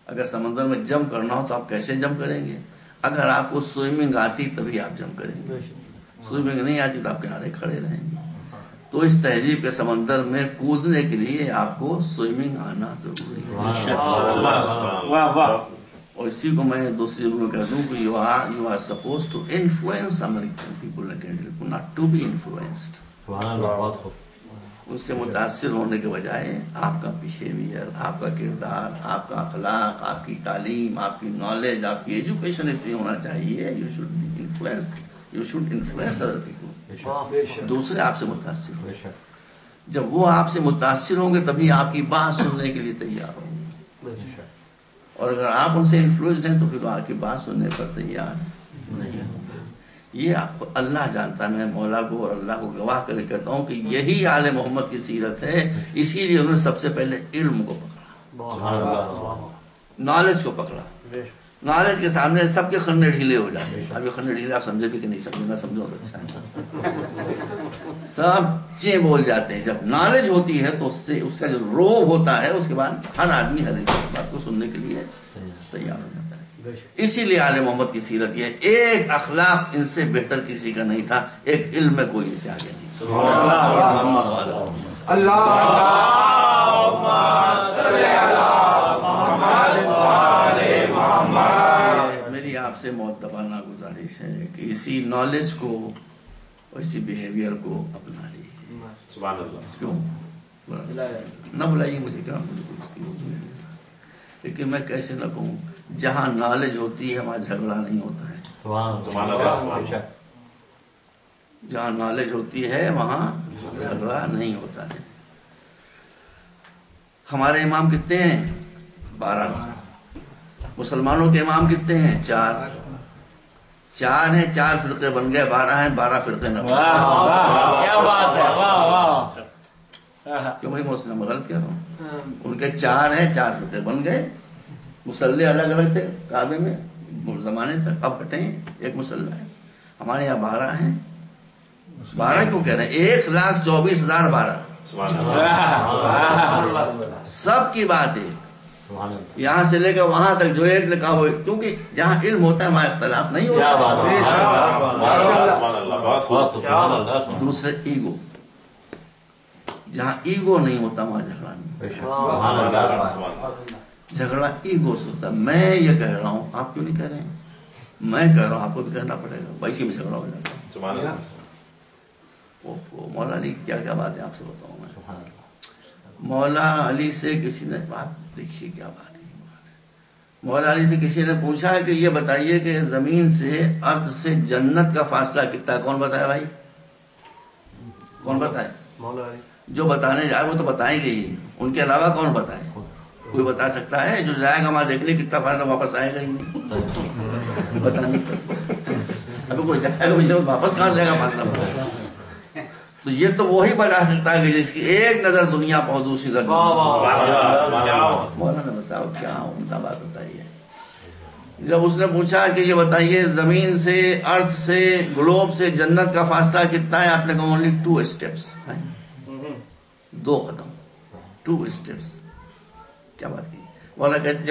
اگر سمندر میں جمپ کرنا ہو تو آپ کیسے جمپ کریں گے؟ اگر آپ کو سوئمنگ آتی تبھی آپ جمپ کریں گے، سوئمنگ نہیں آتی تو آپ کنارے کھڑے رہیں گے۔ تو اس تہذیب کے سمندر میں کودنے کے لیے آپ کو سوئمنگ آنا ضروری ہے۔ اور اسی کو میں دوسری جملوں میں کہہ دوں کہ you are supposed to influence American people like not to be influenced۔ ان سے متاثر ہونے کے بجائے آپ کا بیہیویئر، آپ کا کردار، آپ کا اخلاق، آپ کی تعلیم، آپ کی نالج، آپ کی ایجوکیشن اتنی ہونا چاہیے، you should influence other people، دوسرے آپ سے متاثر ہوں۔ جب وہ آپ سے متاثر ہوں گے تبھی آپ کی بات سننے کے لیے تیار ہوں گے، اور اگر آپ ان سے انفلوئنسڈ ہیں تو پھر آپ کی بات سننے پر تیار نہیں ہوں گے۔ یہ آپ کو اللہ جانتا ہے، میں مولا کو اور اللہ کو گواہ کر کہتا ہوں کہ یہی آل محمد کی سیرت ہے۔ اسی لیے انہوں نے سب سے پہلے علم کو پکڑا، نالج کو پکڑا، نالج کے سامنے سب کے خندے ڈھیلے ہو جاتے ہیں. اب یہ خندے ڈھیلے آپ سمجھے بھی کہ نہیں سمجھو، نہ سمجھو تو اچھا ہے. سب چیں بول جاتے ہیں. جب نالج ہوتی ہے تو اس کا جو روب ہوتا ہے، اس کے بعد ہر آدمی ہر ایک بات کو سننے کے لیے تیار ہو جاتا ہے. اسی لیے آل محمد کی سیرت یہ ایک اخلاق ان سے بہتر کسی کا نہیں تھا، ایک علم میں کوئی ان سے آگے نہیں. میری آپ سے معتبانہ گزارش ہے کہ اسی نالج کو اور اسی بیہیویئر کو اپنا لیجیے. سبحان اللہ. کیوں نہ بلائیے مجھے، کیا مجھے کچھ کی اردو نہیں ہے. لیکن میں کیسے نہ کہوں، جہاں نالج ہوتی ہے وہاں جھگڑا نہیں ہوتا ہے. سبحان اللہ. جہاں نالج ہوتی ہے وہاں جھگڑا نہیں ہوتا ہے. ہمارے امام کتنے ہیں؟ 12. مسلمانوں کے امام کتنے ہیں؟ 4. 4 ہیں، 4 فرقے بن گئے. 12 ہیں، 12 فرقے نہ بن گئے. کیا بات ہے، واہ واہ. کیوں بھائی میں غلط کہہ رہا ہوں؟ ان کے 4 ہیں، 4 فرقے بن گئے. مسلح الگ الگ تھے کعبے میں زمانے تک، اب ہٹے ہیں، ایک مسلح ہے. ہمارے یہاں 12 ہیں. 12 کیوں کہہ رہے ہیں؟ 1,24,012. سب کی بات ہے. یہاں سے لے کر وہاں تک جو ایک لکھا ہو، کیونکہ جہاں علم ہوتا ہے وہاں اختلاف نہیں ہوتا. دوسرے ایگو، جہاں ایگو نہیں ہوتا وہاں جھگڑا نہیں. جھگڑا ایگو سے ہوتا ہے. میں یہ کہہ رہا ہوں، آپ کیوں نہیں کہہ رہے ہیں؟ میں کہہ رہا ہوں، آپ کو بھی کہنا پڑے گا. ویسے میں جھگڑا ہو جاتا ہے. مولا علی کی کیا کیا بات ہے آپ سے بتاؤں میں. مولا علی سے کسی نے بات دیکھیے کیا بات ہے. مولا علی سے کسی نے پوچھا کہ یہ بتائیے کہ زمین سے ارض سے جنت کا فاصلہ کتنا ہے؟ کون بتائے بھائی؟ کون بتائے؟ مولا علی. جو بتانے جائے وہ تو بتائیں گے ہی، ان کے علاوہ کون بتائے؟ کوئی بتا سکتا ہے؟ جو جائے گا وہاں دیکھنے کتنا فاصلہ واپس آئے گا ہی نہیں بتانے. ابھی کوئی جائے گا واپس کہاں جائے گا فاصلہ بتائے گا. تو یہ تو وہی بتا سکتا ہے کہ جس کی ایک نظر دنیا پر دوسری نظر. مولانا بتاؤ کیا عمدہ بات بتائیے. جب اس نے پوچھا کہ یہ بتائیے زمین سے ارتھ سے گلوب سے جنت کا فاصلہ کتنا ہے؟ آپ نے کہا اونلی 2 اسٹیپس. 2 قدم. 2 اسٹیپس. کیا بات کی؟ مولانا کہتے ہیں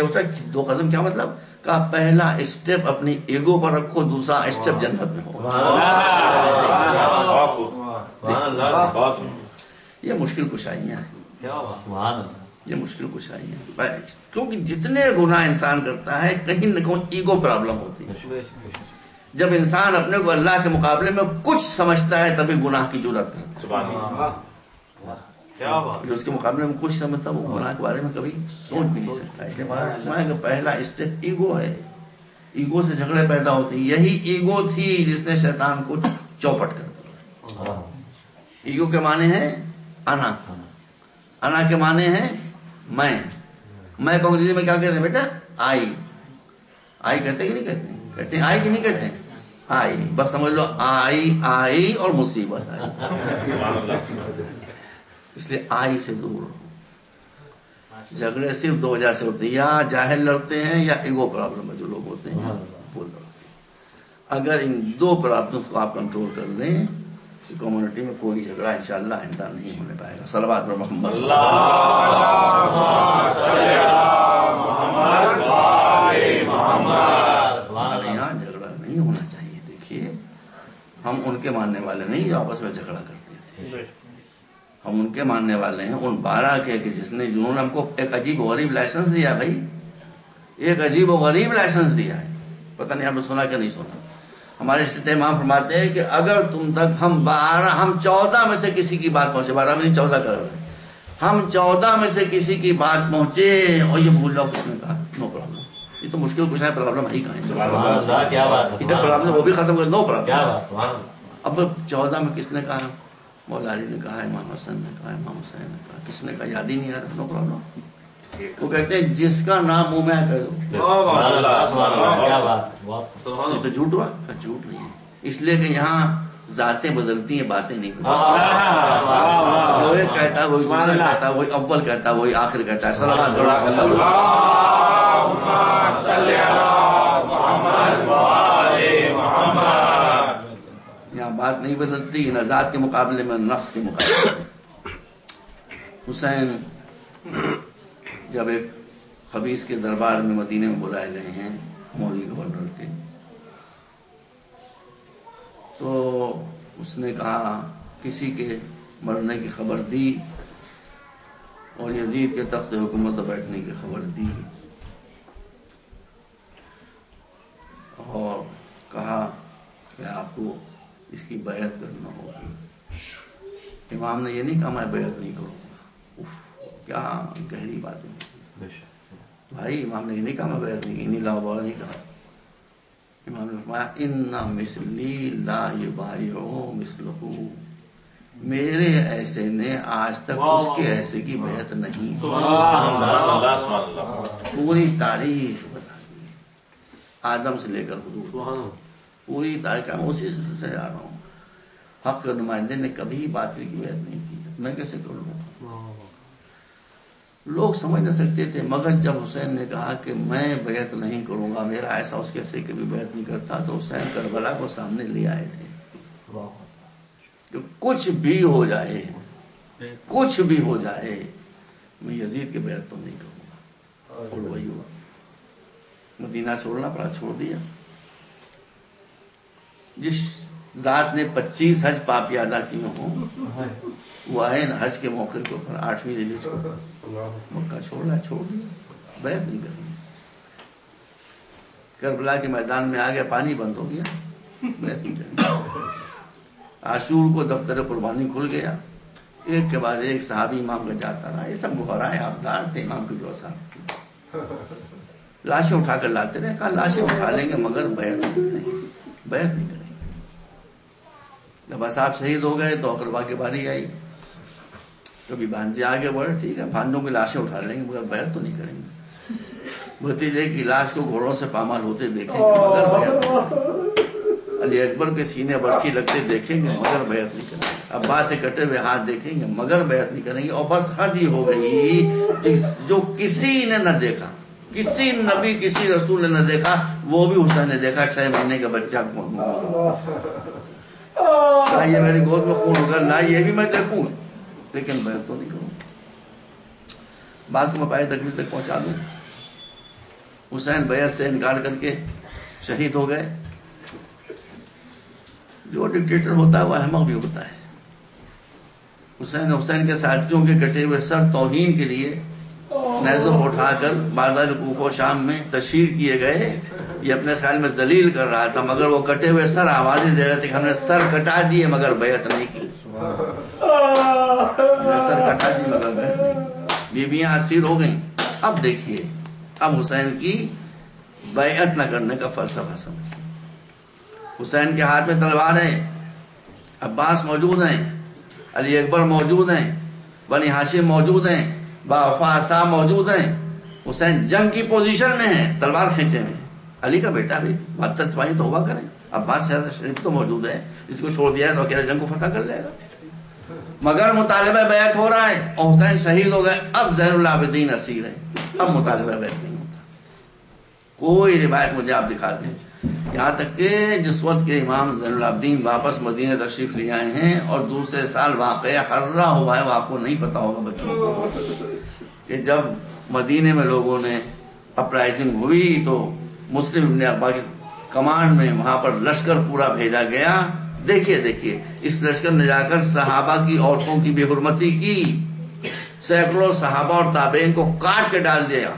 2 قدم کیا مطلب؟ کہا پہلا اسٹیپ اپنی ایگو پر رکھو، دوسرا اسٹیپ جنت میں ہو. یہ مشکل کشائیاں ہیں. یہ مشکل کشائیاں، کیونکہ جتنے گناہ انسان کرتا ہے کہیں نہ کہیں ایگو پرابلم ہوتی ہے. جب انسان اپنے کو اللہ کے مقابلے میں کچھ سمجھتا ہے تبھی گناہ کی جرات کرتا ہے. جو اس کے مقابلے میں کچھ سمجھتا وہ گناہ کے بارے میں کبھی سوچ بھی نہیں سکتا. اس لیے کہ پہلا اسٹیپ ایگو ہے. ایگو سے جھگڑے پیدا ہوتے ہیں. یہی ایگو تھی جس نے شیطان کو چوپٹ کر دیا. ایگو کے معنی ہے انا. انا کے معنی ہے میں. میں کو انگریزی میں کیا کہتے ہیں بیٹا؟ آئی. آئی کہتے کہ نہیں کہتے؟ کہتے ہیں آئی کہ نہیں کہتے ہیں؟ آئی. بس سمجھ لو آئی آئی اور مصیبت آئی. اس لیے آئی سے دور ہو. جھگڑے صرف 2 وجہ سے ہوتے ہیں، یا جاہل لڑتے ہیں یا ایگو پرابلم میں جو لوگ ہوتے ہیں وہ لڑتے ہیں. اگر ان 2 پرابلمس کو آپ کنٹرول کر لیں تو کمیونٹی میں کوئی جھگڑا انشاءاللہ آئندہ نہیں ہونے پائے گا. صلوات پر محمد. ہمارے یہاں جھگڑا نہیں ہونا چاہیے. دیکھیے ہم ان کے ماننے والے نہیں جو آپس میں جھگڑا کرتے تھے. ہم ان کے ماننے والے ہیں ان 12 کے کہ جنہوں نے ہم کو ایک عجیب و غریب لائسنس دیا. بھائی ایک عجیب و غریب لائسنس دیا ہے. پتہ نہیں آپ نے سنا کہ نہیں سنا. ہمارے اسٹیٹ امام فرماتے ہیں کہ اگر تم تک ہم 14 میں سے کسی کی بات پہنچے، 12 میں نہیں 14 کر رہے، ہم 14 میں سے کسی کی بات پہنچے اور یہ بھول جاؤ کس نے کہا، نو پرابلم. یہ تو مشکل کچھ ہے، پرابلم ہی کہاں ہے. یہ پرابلم وہ بھی ختم کر، نو پرابلم. اب 14 میں کس نے کہا؟ مولا علی نے کہا، امام حسن نے کہا، امام حسین نے کہا. کس نے کہا یاد ہی نہیں آ رہا. No problem. وہ کہتے ہیں جس کا نام منہ میں کہہ دو. یہ تو جھوٹ ہوا. جھوٹ نہیں ہے، اس لیے کہ یہاں ذاتیں بدلتی ہیں، باتیں نہیں بدلتی. جو ایک کہتا ہے وہی دوسرا کہتا ہے، وہی اول کہتا ہے وہی آخر کہتا ہے. صلوات یہاں بات نہیں بدلتی، ان ذات کے مقابلے میں نفس کے مقابلے میں۔ حسین جب ایک خبیث کے دربار میں مدینے میں بلائے گئے ہیں مولوی گورنر کے، تو اس نے کہا کسی کے مرنے کی خبر دی اور یزید کے تخت حکومت پر بیٹھنے کی خبر دی، اور کہا کہ آپ کو اس کی بیعت کرنا ہوگی۔ امام نے یہ نہیں کہا میں بیعت نہیں کروں گا، کیا گہری باتیں بھائی، امام نے یہ نہیں کہا میں بیعت نہیں کی، نہیں لاؤ نہیں کہا۔ امام نے فرمایا ان مثلی لا یبایع مثلہ، میرے ایسے نے آج تک اس کے ایسے کی بیعت نہیں۔ پوری تاریخ بتا دی، آدم سے لے کر حضور، پوری تاریخ میں اسی سے جا رہا ہوں۔ حق کے نمائندے نے کبھی باطل کی بیعت نہیں کی، میں کیسے کر لوں؟ لوگ سمجھ نہ سکتے تھے، مگر جب حسین نے کہا کہ میں بیعت نہیں کروں گا، میرا ایسا اس کے سے کبھی بیعت نہیں کرتا، تو حسین کربلا کو سامنے لے آئے تھے کہ کچھ بھی ہو جائے، کچھ بھی ہو جائے، میں یزید کی بیعت تو نہیں کروں گا۔ اور وہی ہوا، مدینہ چھوڑنا پڑا، چھوڑ دیا۔ جس ذات نے 25 حج پاپی ادا کیے ہوں، وہ آئے نا حج کے موقع کے اوپر 8ویں ذی الحجہ مکہ چھوڑ رہا ہے، چھوڑ دیا، بیعت نہیں کریں گے۔ کربلا کے میدان میں آ گیا، پانی بند ہو گیا، بیعت نہیں کریں گے۔ عاشور کو دفتر قربانی کھل گیا، ایک کے بعد ایک صحابی امام کا جاتا رہا، یہ سب گہرائے آبدار تھے امام کے جو صاحب، لاشیں اٹھا کر لاتے رہے، کہا لاشیں اٹھا لیں گے مگر بیعت نہیں کریں گے، بیعت نہیں کریں گے۔ جب صاحب شہید ہو گئے تو اقربا کی باری آئی، کبھی بھانجے آگے بڑھے، ٹھیک ہے بھانجوں کی لاشیں اٹھا لیں گے مگر بیعت تو نہیں کریں گے۔ بھتیجے کی لاش کو گھوڑوں سے پامال ہوتے دیکھیں گے مگر بیعت نہیں کریں گے۔ علی اکبر کے سینے برسی لگتے دیکھیں گے مگر بیعت نہیں کریں گے۔ عباس سے کٹے ہوئے ہاتھ دیکھیں گے مگر بیعت نہیں کریں گے۔ اور بس حد ہی ہو گئی، جو کسی نے نہ دیکھا، کسی نبی کسی رسول نے نہ دیکھا، وہ بھی حسین نے دیکھا، 6 مہینے کا بچہ لا یہ میری گود میں خون ہوگا، لا یہ بھی میں دیکھوں، لیکن بیعت تو نہیں کروں۔ بات کو میں پائے تکمیل تک پہنچا دوں۔ حسین بیعت سے انکار کر کے شہید ہو گئے۔ جو ڈکٹیٹر ہوتا ہے وہ احمق بھی ہوتا ہے۔ حسین کے ساتھیوں کے کٹے ہوئے سر توہین کے لیے نیزوں کو اٹھا کر بازار کوفہ و شام میں تشہیر کیے گئے۔ یہ اپنے خیال میں ذلیل کر رہا تھا، مگر وہ کٹے ہوئے سر آوازیں دے رہے تھے کہ ہم نے سر کٹا دیے مگر بیعت نہیں کی، ہم نے سر کٹا دی مگر بیعت نہیں کی۔ بیویاں اسیر ہو گئیں۔ اب دیکھیے، اب حسین کی بیعت نہ کرنے کا فلسفہ سمجھیے۔ حسین کے ہاتھ میں تلوار ہے، عباس موجود ہیں، علی اکبر موجود ہیں، بنی ہاشم موجود ہیں، باوفا اصحاب موجود ہیں۔ حسین جنگ کی پوزیشن میں ہیں، تلوار کھینچے ہوئے ہیں۔ علی کا بیٹا بھی 72 سپاہی تو ہوا کریں، عباس شریف تو موجود ہے، جس کو چھوڑ دیا ہے تو اکیلا جنگ کو فتح کر لے گا، مگر مطالبہ بیعت ہو رہا ہے اور حسین شہید ہو گئے۔ اب زین العابدین اسیر ہے، اب مطالبہ بیعت نہیں ہوتا۔ کوئی روایت مجھے آپ دکھا دیں، یہاں تک کہ جس وقت کے امام زین العابدین واپس مدینہ تشریف لے آئے ہیں اور دوسرے سال واقعہ حرہ ہوا ہے، وہ آپ کو نہیں پتا ہوگا بچوں کو، کہ جب مدینے میں لوگوں نے اپرائزنگ ہوئی تو مسلم ابن عقبہ کی کمانڈ میں وہاں پر لشکر پورا بھیجا گیا۔ دیکھیے اس لشکر نے جا کر صحابہ کی عورتوں کی بے حرمتی کی، سینکڑوں صحابہ اور تابعین کو کاٹ کے ڈال دیا،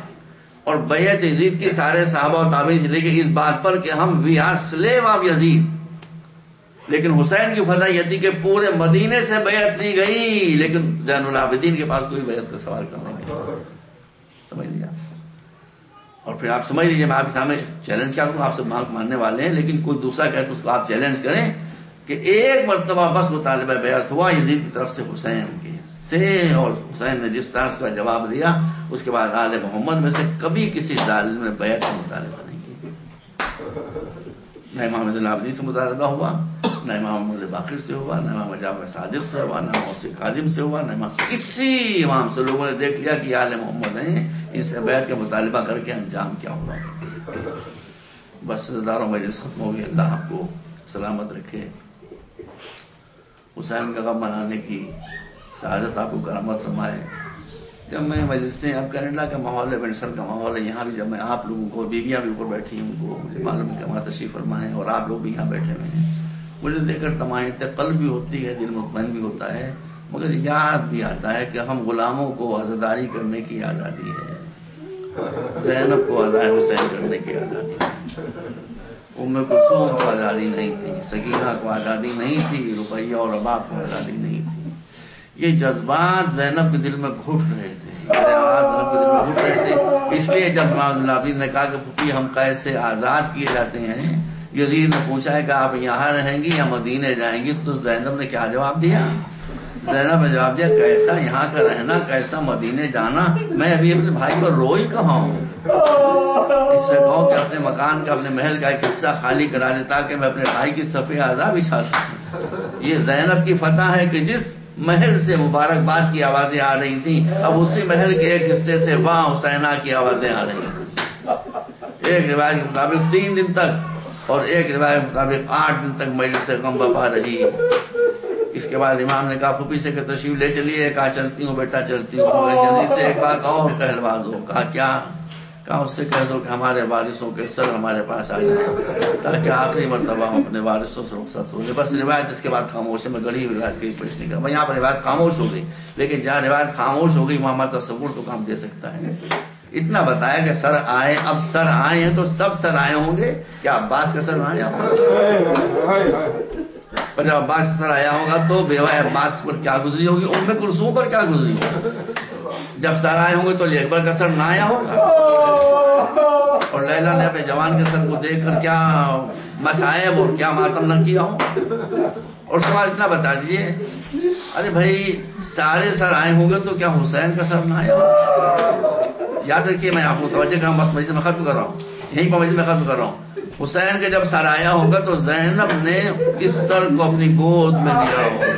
اور بیعت یزید کی سارے صحابہ اور تابعین سے لے کے اس بات پر کہ ہم وی آر سلیو آف یزید۔ لیکن حسین کی فتح یہ تھی کہ پورے مدینے سے بیعت لی گئی، لیکن زین العابدین کے پاس کوئی بیعت کا سوال کرنے نہیں، سمجھ لیا۔ اور پھر آپ سمجھ لیجیے، میں آپ کے سامنے چیلنج کیا کروں، آپ سب ماننے والے ہیں، لیکن کوئی دوسرا کہے تو اس کو آپ چیلنج کریں کہ ایک مرتبہ بس مطالبہ بیعت ہوا یزید کی طرف سے حسین کے سے، اور حسین نے جس طرح اس کا جواب دیا، اس کے بعد آل محمد میں سے کبھی کسی ظالم نے بیعت کا مطالبہ نہیں کیا۔ نہ امام زین العابدین سے مطالبہ ہوا، نہ امام محمد باقر سے ہوا، نہ امام جعفر صادق سے ہوا، نہ موسی کاظم سے ہوا، نہ کسی امام سے. لوگوں نے دیکھ لیا کہ آل محمد ہیں، ان سے بیعت کا مطالبہ کر کے انجام کیا ہوا. بس داروں مجلس ختم ہو گئی. اللہ آپ کو سلامت رکھے. حسین کا غم منانے کی سعادت آپ کو کرامت فرمائے. جب میں مجلسیں، اب کینیڈا کا ماحول ہے، ونڈسر کا ماحول ہے، یہاں بھی جب میں آپ لوگوں کو، بیویاں بھی اوپر بیٹھی ہیں، ان کو مجھے معلوم ہے کہ وہاں تشریف فرمائیں، اور آپ لوگ بھی یہاں بیٹھے ہوئے ہیں، مجھے دیکھ کر طمانینت قلب بھی ہوتی ہے، دل مطمئن بھی ہوتا ہے، مگر یاد بھی آتا ہے کہ ہم غلاموں کو عزاداری کرنے کی آزادی ہے، زینب کو عزا حسین کرنے کی آزادی ہے، ام کلثوم کو آزادی نہیں تھی، سکینہ کو آزادی نہیں تھی، رقیہ اور رباب کو آزادی نہیں تھی. یہ جذبات زینب کے دل میں گھٹ رہے تھے، زینب کے دل میں گھٹ رہے تھے. اس لیے جب امام زین العابدین نے کہا کہ پھوپھی ہم کیسے آزاد کیے جاتے ہیں، یزید نے پوچھا ہے کہ آپ یہاں رہیں گی یا مدینے جائیں گی، تو زینب نے کیا جواب دیا؟ زینب نے جواب دیا کیسا یہاں کا رہنا، کیسا مدینے جانا، میں ابھی اپنے بھائی پر روئی کہاں ہوں. اس سے کہو کہ اپنے مکان کا، اپنے محل کا ایک حصہ خالی کرا دے تاکہ میں اپنے بھائی کی صفِ اعضا بچھا سکوں. یہ زینب کی فتح ہے کہ جس محل سے مبارکباد کی آوازیں آ رہی تھیں، اب اسی محل کے ایک حصے سے واہ حسینہ کی آوازیں آ رہی ہیں. ایک روایت کے مطابق 3 دن تک، اور ایک روایت کے مطابق 8 دن تک مجلس غم بپا رہی. اس کے بعد امام نے کہا پھوپھی سے کہ تشریف لے چلیے. کہا چلتی ہوں بیٹا چلتی ہوں. مگر یزید سے ایک بات اور کہلوا دو. کہا کیا؟ کہا اس سے کہہ دو کہ ہمارے وارثوں کے سر ہمارے پاس آ جائیں تاکہ آخری مرتبہ ہم اپنے وارثوں سے رخصت ہو جائے. بس روایت اس کے بعد خاموش ہے. میں گڑھی روایت کی پیش نہیں کروں. یہاں پر روایت خاموش ہو گئی، لیکن جہاں روایت خاموش ہو گئی وہاں ہمارا تصور تو کام دے سکتا ہے. اتنا بتایا کہ سر آئے. اب سر آئے ہیں تو سب سر آئے ہوں گے. کیا عباس کا سر آیا ہوگا؟ اور جب عباس کا سر آیا ہوگا تو بیوہ عباس پر کیا گزری ہوگی، ام کلثوم پر کیا گزری ہوگی. جب سر آئے ہوں گے تو علی اکبر کا سر نہ آیا ہوگا. اور لیلا نے اپنے جوان کے سر کو دیکھ کر کیا مسائب اور کیا ماتم نہ کیا ہو. اور اس کے بعد اتنا بتا دیجئے، ارے بھائی سارے سر آئے ہوں گے تو کیا حسین کا سر نہ آیا ہوگا. یاد رکھیے، میں آپ کو توجہ کروں، بس مجلس میں ختم کر رہا ہوں، یہیں پر مجلس میں ختم کر رہا ہوں. حسین کے جب سر آیا ہوگا تو زینب نے اس سر کو اپنی گود میں لیا ہوگا.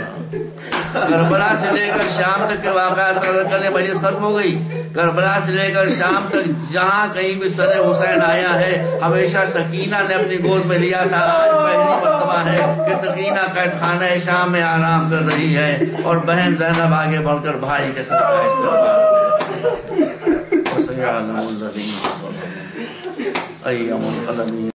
کربلا سے لے کر شام تک کے واقعات کر لیں، مجلس ختم ہو گئی. کربلا سے لے کر شام تک جہاں کہیں بھی سر حسین آیا ہے ہمیشہ سکینہ نے اپنی گود میں لیا تھا. آج پہلی مرتبہ ہے کہ سکینہ قید خانہ شام میں آرام کر رہی ہے اور بہن زینب آگے بڑھ کر بھائی کے سر کا استقبال. ایام القلمی